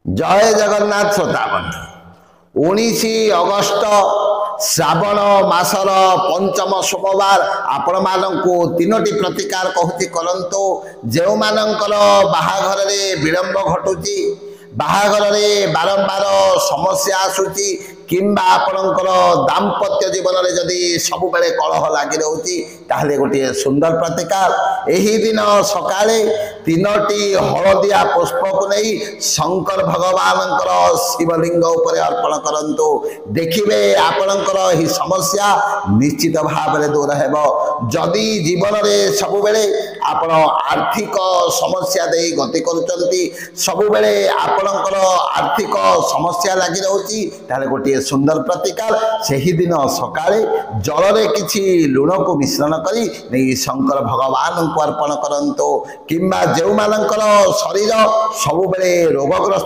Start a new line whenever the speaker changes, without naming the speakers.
जय जगन्नाथ श्रोता बंधु 19 अगस्त श्रावण मासर पंचम सोमवार आपण मानू तीनोटी प्रतिकार कहूँ करंतु जो मानकर बाहाघर विलंब घटुची बाहाघर बारंबार समस्या आसूची किंबा आपणकर दाम्पत्य जीवन में जदि सब बेले कलह लगी रोचे ताहले गोटे सुंदर प्रतिकार यही दिन सकाळे तीनोटी हलदिया पुष्प को नहीं शंकर भगवान शिवलिंग उपर अर्पण करंतु देखिए आपणकर ही समस्या निश्चित भाव में दूर हेबो। जदि जीवन में सब बेले आपण आर्थिक समस्या दे गति करुचंती सब बेले आपणकर आर्थिक समस्या लगी रोची ताहले गोटे सुंदर प्रतिकार सही दिन सकाळे जल रे किछि लुण को मिश्रण करी नहीं शंकर भगवान को अर्पण करंतु किंबा जो मानकर शरीर सब बेले रोगग्रस्त